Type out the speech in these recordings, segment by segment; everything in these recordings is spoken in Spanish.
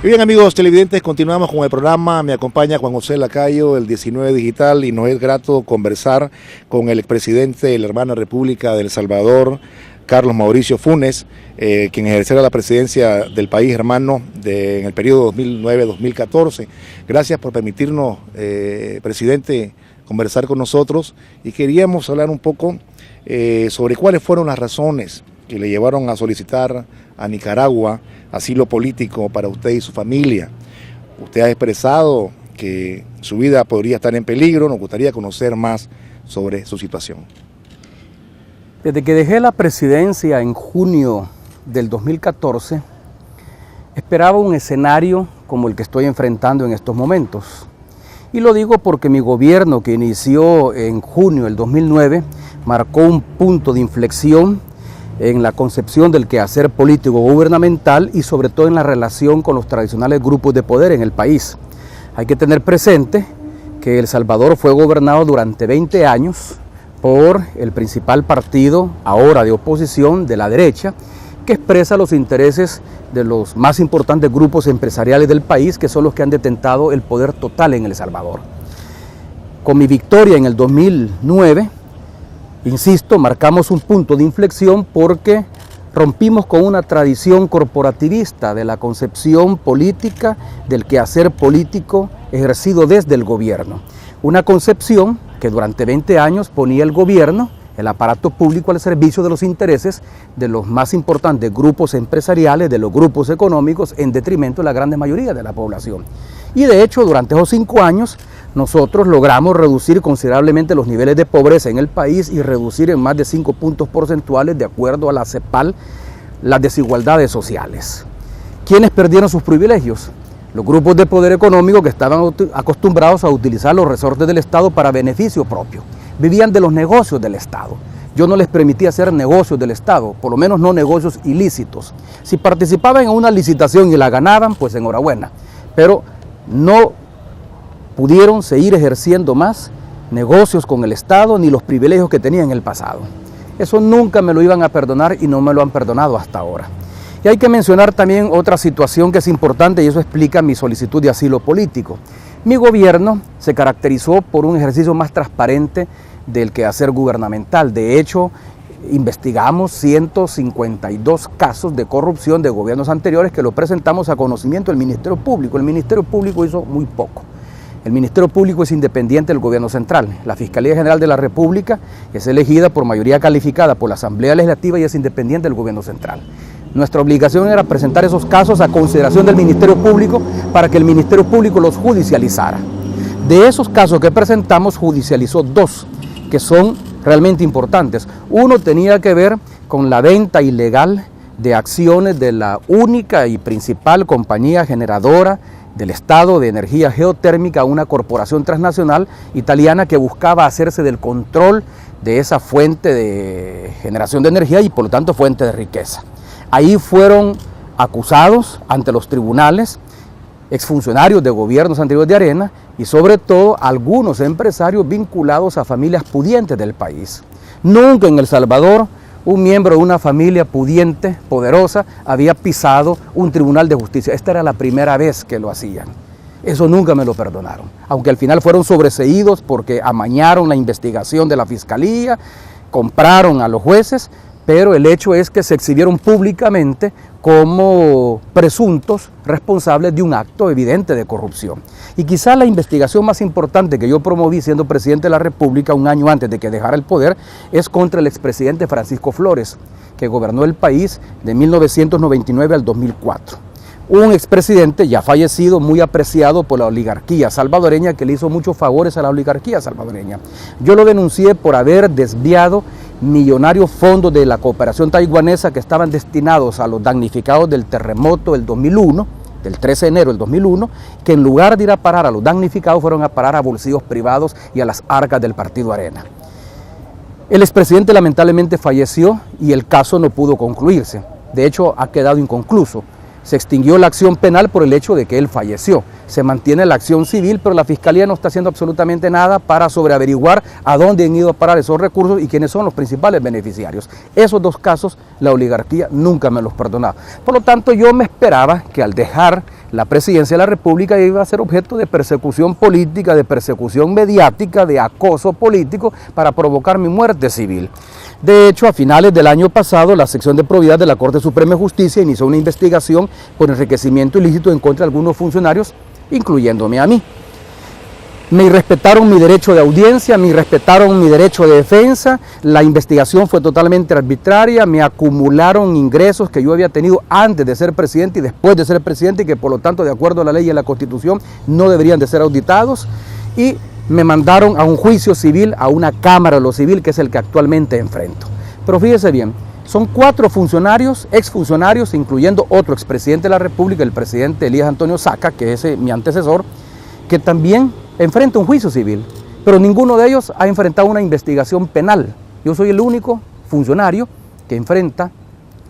Y bien, amigos televidentes, continuamos con el programa. Me acompaña Juan José Lacayo, el 19 Digital, y nos es grato conversar con el expresidente de la hermana República de El Salvador, Carlos Mauricio Funes, quien ejercerá la presidencia del país hermano en el periodo 2009-2014. Gracias por permitirnos, presidente, conversar con nosotros, y queríamos hablar un poco sobre cuáles fueron las razones que le llevaron a solicitar a Nicaragua asilo político para usted y su familia. Usted ha expresado que su vida podría estar en peligro. Nos gustaría conocer más sobre su situación. Desde que dejé la presidencia en junio del 2014, esperaba un escenario como el que estoy enfrentando en estos momentos. Y lo digo porque mi gobierno, que inició en junio del 2009, marcó un punto de inflexión en la concepción del quehacer político gubernamental y sobre todo en la relación con los tradicionales grupos de poder en el país. Hay que tener presente que El Salvador fue gobernado durante 20 años por el principal partido, ahora de oposición, de la derecha, que expresa los intereses de los más importantes grupos empresariales del país, que son los que han detentado el poder total en El Salvador. Con mi victoria en el 2009, insisto, marcamos un punto de inflexión porque rompimos con una tradición corporativista de la concepción política del quehacer político ejercido desde el gobierno. Una concepción que durante 20 años ponía el gobierno, el aparato público, al servicio de los intereses de los más importantes grupos empresariales, de los grupos económicos, en detrimento de la gran mayoría de la población. Y de hecho, durante esos 5 años, nosotros logramos reducir considerablemente los niveles de pobreza en el país y reducir en más de 5 puntos porcentuales, de acuerdo a la CEPAL, las desigualdades sociales. ¿Quiénes perdieron sus privilegios? Los grupos de poder económico que estaban acostumbrados a utilizar los resortes del Estado para beneficio propio. Vivían de los negocios del Estado. Yo no les permitía hacer negocios del Estado, por lo menos no negocios ilícitos. Si participaban en una licitación y la ganaban, pues enhorabuena. Pero no pudieron seguir ejerciendo más negocios con el Estado ni los privilegios que tenían en el pasado. Eso nunca me lo iban a perdonar y no me lo han perdonado hasta ahora. Y hay que mencionar también otra situación que es importante, y eso explica mi solicitud de asilo político. Mi gobierno se caracterizó por un ejercicio más transparente del quehacer gubernamental. De hecho, investigamos 152 casos de corrupción de gobiernos anteriores que lo presentamos a conocimiento del Ministerio Público. El Ministerio Público hizo muy poco. El Ministerio Público es independiente del gobierno central. La Fiscalía General de la República es elegida por mayoría calificada por la Asamblea Legislativa y es independiente del gobierno central. Nuestra obligación era presentar esos casos a consideración del Ministerio Público para que el Ministerio Público los judicializara. De esos casos que presentamos, judicializó 2, que son realmente importantes. Uno tenía que ver con la venta ilegal de acciones de la única y principal compañía generadora del Estado de energía geotérmica, una corporación transnacional italiana que buscaba hacerse del control de esa fuente de generación de energía y por lo tanto fuente de riqueza. Ahí fueron acusados ante los tribunales exfuncionarios de gobiernos anteriores de Arena y sobre todo algunos empresarios vinculados a familias pudientes del país. Nunca en El Salvador un miembro de una familia pudiente, poderosa, había pisado un tribunal de justicia. Esta era la primera vez que lo hacían. Eso nunca me lo perdonaron, aunque al final fueron sobreseídos porque amañaron la investigación de la fiscalía, compraron a los jueces, pero el hecho es que se exhibieron públicamente como presuntos responsables de un acto evidente de corrupción. Y quizá la investigación más importante que yo promoví siendo presidente de la República un año antes de que dejara el poder es contra el expresidente Francisco Flores, que gobernó el país de 1999 al 2004. Un expresidente ya fallecido, muy apreciado por la oligarquía salvadoreña, que le hizo muchos favores a la oligarquía salvadoreña. Yo lo denuncié por haber desviado millonarios fondos de la cooperación taiwanesa que estaban destinados a los damnificados del terremoto del 2001, del 13 de enero del 2001, que en lugar de ir a parar a los damnificados fueron a parar a bolsillos privados y a las arcas del Partido Arena. El expresidente lamentablemente falleció y el caso no pudo concluirse. De hecho, ha quedado inconcluso. Se extinguió la acción penal por el hecho de que él falleció. Se mantiene la acción civil, pero la Fiscalía no está haciendo absolutamente nada para sobreaveriguar a dónde han ido a parar esos recursos y quiénes son los principales beneficiarios. Esos dos casos, la oligarquía nunca me los perdonaba. Por lo tanto, yo me esperaba que al dejar la presidencia de la República iba a ser objeto de persecución política, de persecución mediática, de acoso político para provocar mi muerte civil. De hecho, a finales del año pasado, la sección de probidad de la Corte Suprema de Justicia inició una investigación por enriquecimiento ilícito en contra de algunos funcionarios, incluyéndome a mí. Me irrespetaron mi derecho de audiencia, me irrespetaron mi derecho de defensa, la investigación fue totalmente arbitraria, me acumularon ingresos que yo había tenido antes de ser presidente y después de ser presidente y que por lo tanto, de acuerdo a la ley y a la Constitución, no deberían de ser auditados, y me mandaron a un juicio civil, a una Cámara de lo Civil, que es el que actualmente enfrento. Pero fíjese bien, son 4 funcionarios, exfuncionarios, incluyendo otro expresidente de la República, el presidente Elías Antonio Saca, que es mi antecesor, que también enfrenta un juicio civil, pero ninguno de ellos ha enfrentado una investigación penal. Yo soy el único funcionario que enfrenta,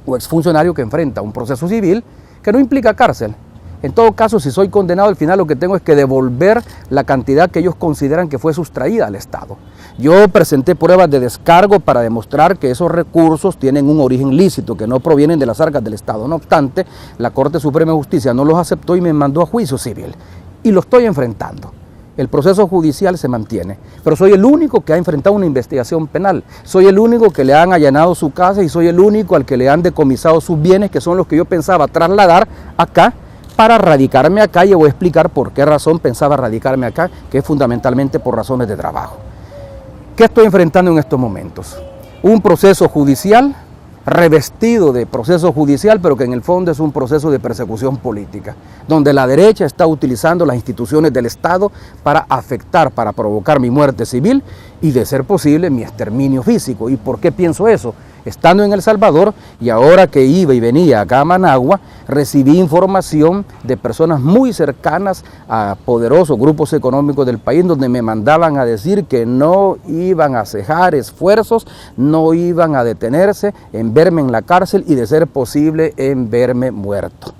o exfuncionario que enfrenta un proceso civil que no implica cárcel. En todo caso, si soy condenado, al final lo que tengo es que devolver la cantidad que ellos consideran que fue sustraída al Estado. Yo presenté pruebas de descargo para demostrar que esos recursos tienen un origen lícito, que no provienen de las arcas del Estado. No obstante, la Corte Suprema de Justicia no los aceptó y me mandó a juicio civil. Y lo estoy enfrentando. El proceso judicial se mantiene, pero soy el único que ha enfrentado una investigación penal. Soy el único que le han allanado su casa y soy el único al que le han decomisado sus bienes, que son los que yo pensaba trasladar acá para radicarme acá, y voy a explicar por qué razón pensaba radicarme acá, que es fundamentalmente por razones de trabajo. ¿Qué estoy enfrentando en estos momentos? Un proceso judicial revestido de proceso judicial, pero que en el fondo es un proceso de persecución política, donde la derecha está utilizando las instituciones del Estado para afectar, para provocar mi muerte civil y, de ser posible, mi exterminio físico. ¿Y por qué pienso eso? Estando en El Salvador y ahora que iba y venía acá a Managua, recibí información de personas muy cercanas a poderosos grupos económicos del país, donde me mandaban a decir que no iban a cejar esfuerzos, no iban a detenerse en verme en la cárcel y, de ser posible, en verme muerto.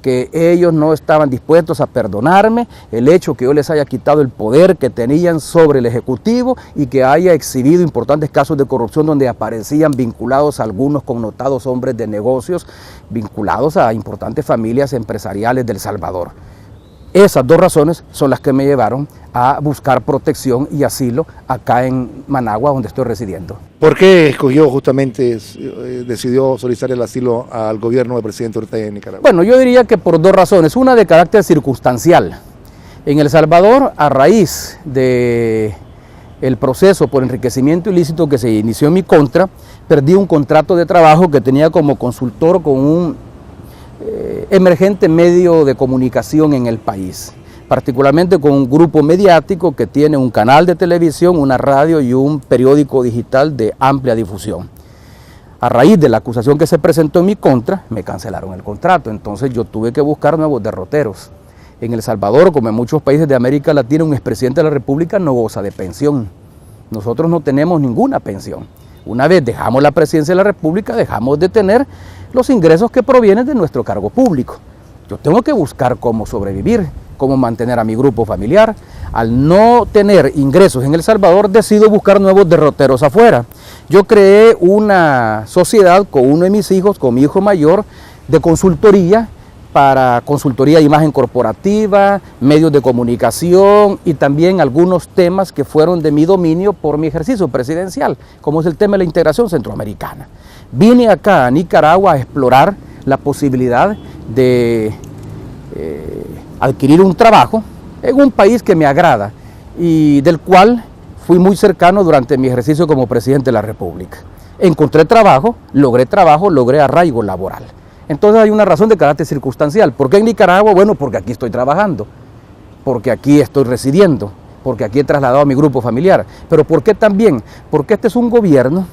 Que ellos no estaban dispuestos a perdonarme el hecho que yo les haya quitado el poder que tenían sobre el Ejecutivo y que haya exhibido importantes casos de corrupción donde aparecían vinculados a algunos connotados hombres de negocios, vinculados a importantes familias empresariales de El Salvador. Esas 2 razones son las que me llevaron a buscar protección y asilo acá en Managua, donde estoy residiendo. ¿Por qué escogió justamente, decidió solicitar el asilo al gobierno del presidente Ortega de Nicaragua? Bueno, yo diría que por 2 razones. Una de carácter circunstancial. En El Salvador, a raíz del proceso por enriquecimiento ilícito que se inició en mi contra, perdí un contrato de trabajo que tenía como consultor con un emergente medio de comunicación en el país, particularmente con un grupo mediático que tiene un canal de televisión, una radio y un periódico digital de amplia difusión. A raíz de la acusación que se presentó en mi contra, me cancelaron el contrato, entonces yo tuve que buscar nuevos derroteros. En El Salvador, como en muchos países de América Latina, un expresidente de la República no goza de pensión. Nosotros no tenemos ninguna pensión. Una vez dejamos la presidencia de la República, dejamos de tener los ingresos que provienen de nuestro cargo público. Yo tengo que buscar cómo sobrevivir, cómo mantener a mi grupo familiar. Al no tener ingresos en El Salvador, decido buscar nuevos derroteros afuera. Yo creé una sociedad con uno de mis hijos, con mi hijo mayor, de consultoría, para consultoría de imagen corporativa, medios de comunicación y también algunos temas que fueron de mi dominio por mi ejercicio presidencial, como es el tema de la integración centroamericana. Vine acá a Nicaragua a explorar la posibilidad de adquirir un trabajo en un país que me agrada y del cual fui muy cercano durante mi ejercicio como presidente de la República. Encontré trabajo, logré arraigo laboral. Entonces hay una razón de carácter circunstancial. ¿Por qué en Nicaragua? Bueno, porque aquí estoy trabajando, porque aquí estoy residiendo, porque aquí he trasladado a mi grupo familiar. Pero ¿por qué también? Porque este es un gobierno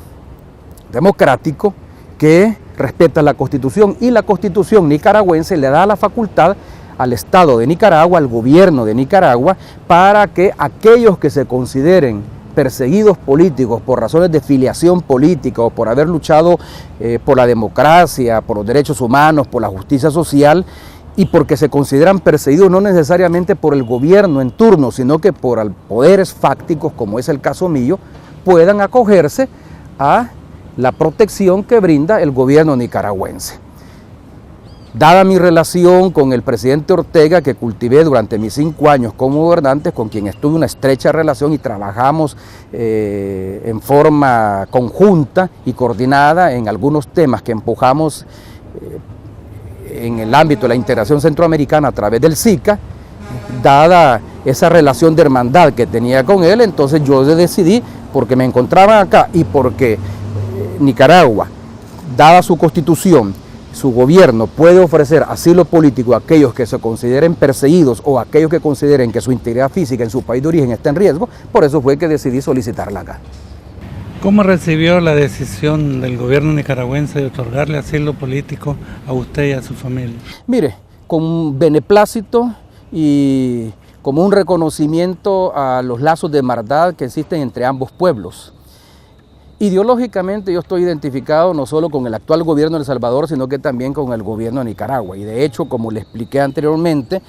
democrático que respeta la Constitución y la Constitución nicaragüense le da la facultad al Estado de Nicaragua, al gobierno de Nicaragua, para que aquellos que se consideren perseguidos políticos por razones de filiación política o por haber luchado por la democracia, por los derechos humanos, por la justicia social, y porque se consideran perseguidos no necesariamente por el gobierno en turno, sino que por poderes fácticos, como es el caso mío, puedan acogerse a la protección que brinda el gobierno nicaragüense. Dada mi relación con el presidente Ortega, que cultivé durante mis 5 años como gobernante, con quien estuve una estrecha relación y trabajamos en forma conjunta y coordinada en algunos temas que empujamos en el ámbito de la integración centroamericana a través del SICA, dada esa relación de hermandad que tenía con él, entonces yo decidí, porque me encontraba acá y porque Nicaragua, dada su constitución, su gobierno puede ofrecer asilo político a aquellos que se consideren perseguidos o a aquellos que consideren que su integridad física en su país de origen está en riesgo, por eso fue que decidí solicitarla acá. ¿Cómo recibió la decisión del gobierno nicaragüense de otorgarle asilo político a usted y a su familia? Mire, con beneplácito y como un reconocimiento a los lazos de hermandad que existen entre ambos pueblos. Ideológicamente yo estoy identificado no solo con el actual gobierno de El Salvador, sino que también con el gobierno de Nicaragua. Y de hecho, como le expliqué anteriormente,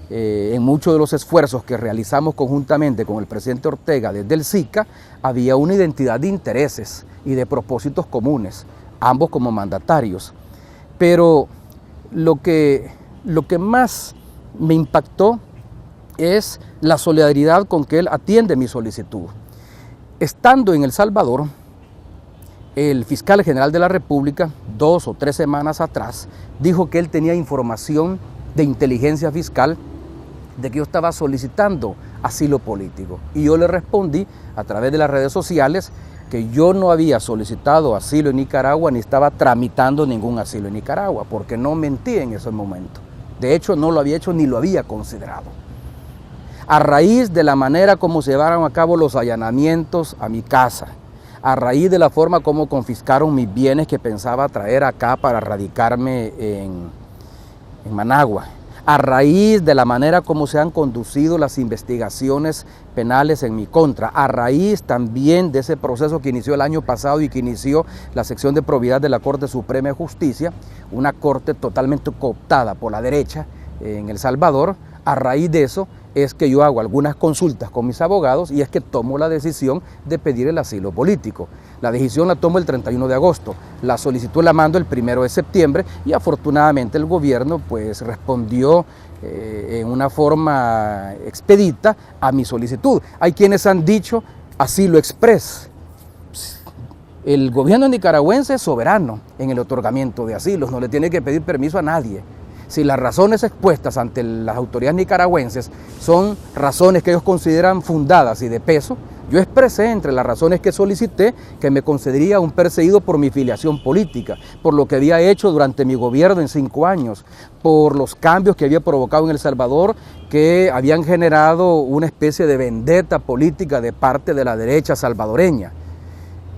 en muchos de los esfuerzos que realizamos conjuntamente con el presidente Ortega desde el SICA, había una identidad de intereses y de propósitos comunes, ambos como mandatarios. Pero lo que más me impactó es la solidaridad con que él atiende mi solicitud. Estando en El Salvador, el fiscal general de la República, 2 o 3 semanas atrás, dijo que él tenía información de inteligencia fiscal de que yo estaba solicitando asilo político. Y yo le respondí a través de las redes sociales que yo no había solicitado asilo en Nicaragua ni estaba tramitando ningún asilo en Nicaragua, porque no mentí en ese momento. De hecho, no lo había hecho ni lo había considerado. A raíz de la manera como se llevaron a cabo los allanamientos a mi casa, a raíz de la forma como confiscaron mis bienes que pensaba traer acá para radicarme en Managua, a raíz de la manera como se han conducido las investigaciones penales en mi contra, a raíz también de ese proceso que inició el año pasado y que inició la sección de probidad de la Corte Suprema de Justicia, una corte totalmente cooptada por la derecha en El Salvador. A raíz de eso es que yo hago algunas consultas con mis abogados y es que tomo la decisión de pedir el asilo político. La decisión la tomo el 31 de agosto, la solicitud la mando el 1 de septiembre y afortunadamente el gobierno pues respondió en una forma expedita a mi solicitud. Hay quienes han dicho asilo express. El gobierno nicaragüense es soberano en el otorgamiento de asilos, no le tiene que pedir permiso a nadie. Si las razones expuestas ante las autoridades nicaragüenses son razones que ellos consideran fundadas y de peso, yo expresé entre las razones que solicité que me concedería un perseguido por mi filiación política, por lo que había hecho durante mi gobierno en 5 años, por los cambios que había provocado en El Salvador que habían generado una especie de vendetta política de parte de la derecha salvadoreña.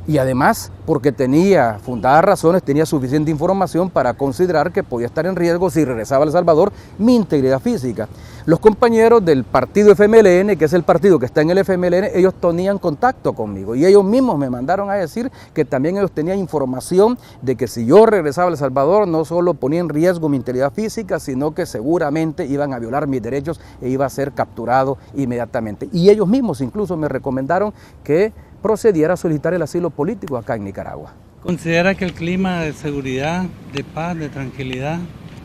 Y además, porque tenía fundadas razones, tenía suficiente información para considerar que podía estar en riesgo si regresaba a El Salvador mi integridad física. Los compañeros del partido FMLN, que es el partido que está en el FMLN, ellos tenían contacto conmigo y ellos mismos me mandaron a decir que también ellos tenían información de que si yo regresaba a El Salvador no solo ponía en riesgo mi integridad física, sino que seguramente iban a violar mis derechos e iba a ser capturado inmediatamente. Y ellos mismos incluso me recomendaron que procediera a solicitar el asilo político acá en Nicaragua. ¿Considera que el clima de seguridad, de paz, de tranquilidad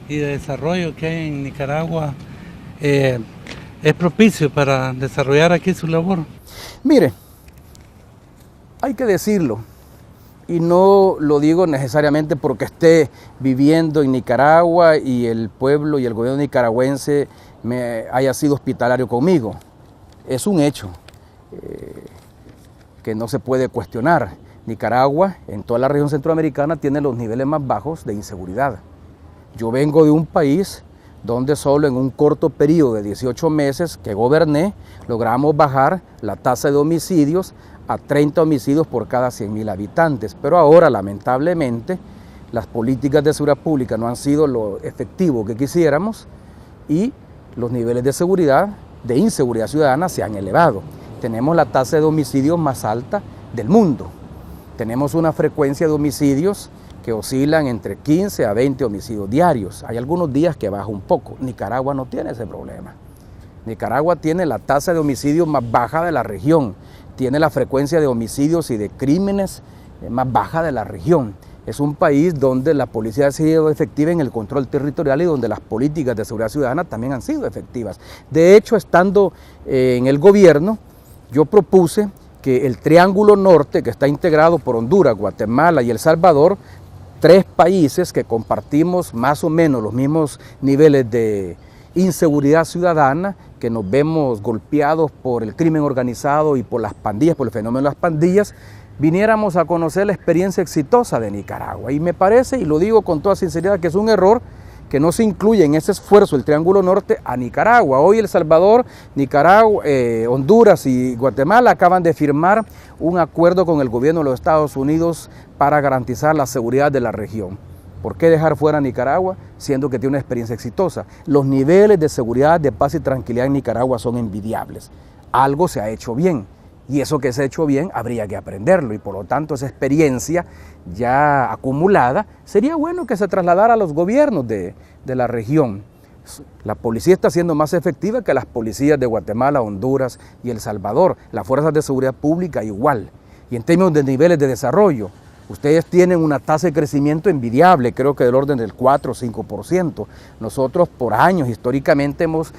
y de desarrollo que hay en Nicaragua es propicio para desarrollar aquí su labor? Mire, hay que decirlo, y no lo digo necesariamente porque esté viviendo en Nicaragua y el pueblo y el gobierno nicaragüense me haya sido hospitalario conmigo. Es un hecho que no se puede cuestionar. Nicaragua, en toda la región centroamericana, tiene los niveles más bajos de inseguridad. Yo vengo de un país donde solo en un corto periodo de 18 meses que goberné, logramos bajar la tasa de homicidios a 30 homicidios por cada 100.000 habitantes. Pero ahora, lamentablemente, las políticas de seguridad pública no han sido lo efectivo que quisiéramos y los niveles de seguridad, de inseguridad ciudadana se han elevado. tenemos la tasa de homicidios más alta del mundo. Tenemos una frecuencia de homicidios que oscilan entre 15 a 20 homicidios diarios. Hay algunos días que baja un poco. Nicaragua no tiene ese problema. Nicaragua tiene la tasa de homicidios más baja de la región. Tiene la frecuencia de homicidios y de crímenes más baja de la región. Es un país donde la policía ha sido efectiva en el control territorial y donde las políticas de seguridad ciudadana también han sido efectivas. De hecho, estando en el gobierno, yo propuse que el Triángulo Norte, que está integrado por Honduras, Guatemala y El Salvador, 3 países que compartimos más o menos los mismos niveles de inseguridad ciudadana, que nos vemos golpeados por el crimen organizado y por las pandillas, por el fenómeno de las pandillas, viniéramos a conocer la experiencia exitosa de Nicaragua. Y me parece, y lo digo con toda sinceridad, que es un error que no se incluye en ese esfuerzo el Triángulo Norte a Nicaragua. Hoy El Salvador, Nicaragua, Honduras y Guatemala acaban de firmar un acuerdo con el gobierno de los Estados Unidos para garantizar la seguridad de la región. ¿Por qué dejar fuera a Nicaragua siendo que tiene una experiencia exitosa? Los niveles de seguridad, de paz y tranquilidad en Nicaragua son envidiables. Algo se ha hecho bien. Y eso que se ha hecho bien habría que aprenderlo y por lo tanto esa experiencia ya acumulada sería bueno que se trasladara a los gobiernos de la región. La policía está siendo más efectiva que las policías de Guatemala, Honduras y El Salvador. Las fuerzas de seguridad pública igual. Y en términos de niveles de desarrollo, ustedes tienen una tasa de crecimiento envidiable, creo que del orden del 4 o 5%. Nosotros por años históricamente hemos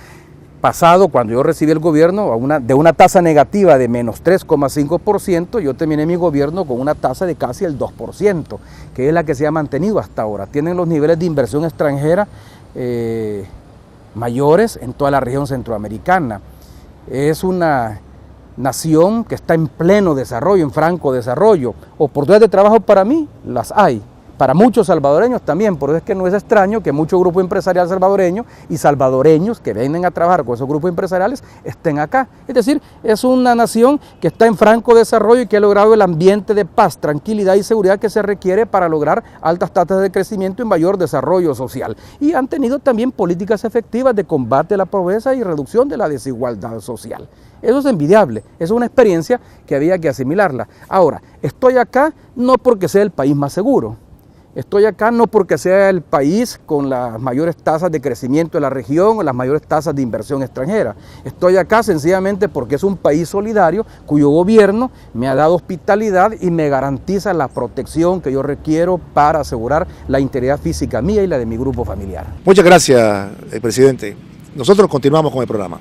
pasado, cuando yo recibí el gobierno, de una tasa negativa de menos 3,5%, yo terminé mi gobierno con una tasa de casi el 2%, que es la que se ha mantenido hasta ahora. Tienen los niveles de inversión extranjera mayores en toda la región centroamericana. Es una nación que está en pleno desarrollo, en franco desarrollo. Oportunidades de trabajo para mí las hay. Para muchos salvadoreños también, por eso es que no es extraño que muchos grupos empresariales salvadoreños y salvadoreños que vienen a trabajar con esos grupos empresariales estén acá. Es decir, es una nación que está en franco desarrollo y que ha logrado el ambiente de paz, tranquilidad y seguridad que se requiere para lograr altas tasas de crecimiento y mayor desarrollo social. Y han tenido también políticas efectivas de combate a la pobreza y reducción de la desigualdad social. Eso es envidiable, es una experiencia que había que asimilarla. Ahora, estoy acá no porque sea el país más seguro. Estoy acá no porque sea el país con las mayores tasas de crecimiento de la región o las mayores tasas de inversión extranjera. Estoy acá sencillamente porque es un país solidario cuyo gobierno me ha dado hospitalidad y me garantiza la protección que yo requiero para asegurar la integridad física mía y la de mi grupo familiar. Muchas gracias, presidente. Nosotros continuamos con el programa.